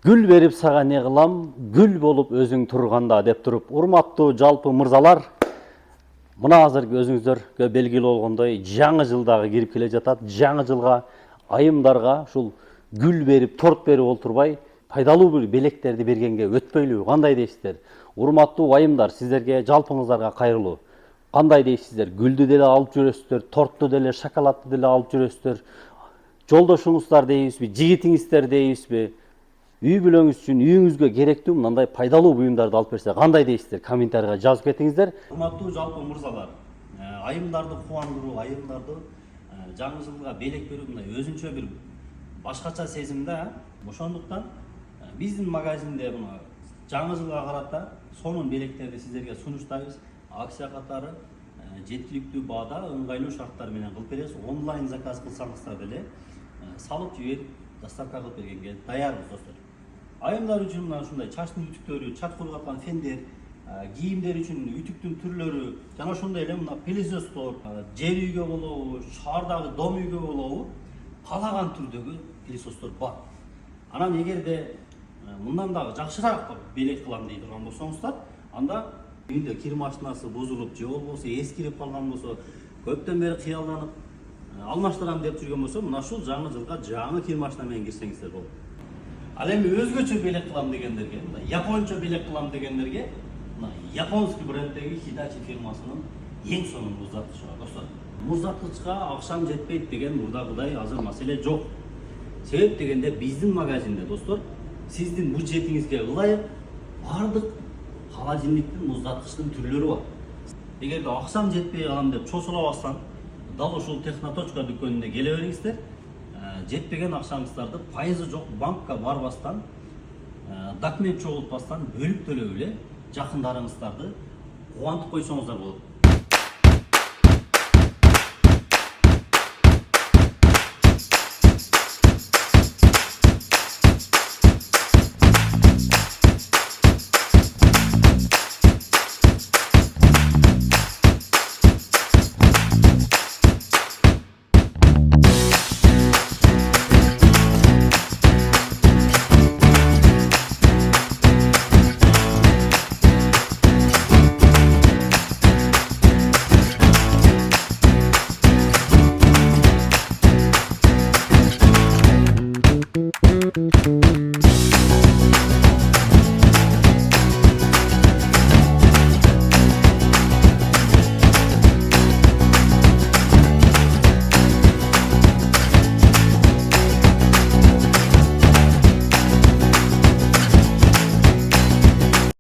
Gül берип сага не кылам, гүл болуп өзүң турганда деп туруп, урматтуу жалпы мырзалар, мына азыркы өзүңүздөргө белгилүү болгондой, жаңы жылдагы кирип келе жатат. Жаңы жылга айымдарга ушул гүл берип, торт берип олтурбай, пайдалуу бир белектерди бергенге өтпөйлүбү? Кандай дейсиздер? Урматтуу айымдар, сиздерге жалпыңыздарга кайрылуу. Кандай дейсиздер? Гүлдү деле алып жүрөсүздөр, тортту деле, шоколадты деле алып жүрөсүздөр. Жолдошуңуздар дейбизби, жигитиңиздер дейбизби? Үй бүлөңүз үчүн, үйүңүзгө керектүү мындай пайдалуу буюмдарды алып берсе кандай дейсиздер? Комментарийга жазып кетиңиздер. Урматтуу жалпы мырзалар, айымдарды кубандыруу, айымдарды жаңы жылга белек берүү мындай өзүнчө бир башкача сезимде. Ошондуктан биздин магазинде мына жаңы жылга карата сонун белектерди сиздерге сунуштайбыз. Акция катары жеткиликтүү баада, ыңгайлуу шарттар менен кылып беребиз. Онлайн заказ кылсаңыздар деле салып жиберип, доставка кылып бергенге даярбыз достор. Айымдар үчүн мына ушундай чачтын үтүктөрү, чач кургаткан фендер, кийимдер үчүн үтүктүн түрлөрү, жана ошондой эле мына пылесостор, жер үйгө болобу, шаардагы дом үйгө болобу, каалаган түрдөгү пылесостор бар. Анан эгерде мындан дагы жакшыраак белек кылам дей турган болсоңуздар, анда үйдө кир машинасы бузулуп же болбосо эскирип калган болсо, көптөн бери кыялданып алмаштырам деп жүргөн болсо, мына ушул жаңы жылга жаңы кир машина менен кирсеңиздер болот. Ал эми өзгөчө белек кылам дегендерге, япончо белек кылам дегендерге, японский бренддеги Hitachi фирмасынын эң сонун муздатгычы бар достор. Муздатгычка акчам жетпейт деген мурдагыдай азыр маселе жок. Себеп дегенде биздин магазинде достор, сиздин бюджетиңизге ылайык бардык холодильниктин, муздаткычтын түрлөрү бар. Эгерде акчам жетпей калам деп чочулабастан, дал ушул Техноточка дүкөнүнө келе бериңиздер. Жетпеген акчаңыздарды пайызы жок банкка барбастан, документ чогултпастан бөлүп төлөп эле жакындарыңыздарды кубантып койсоңуздар болот. Thank you.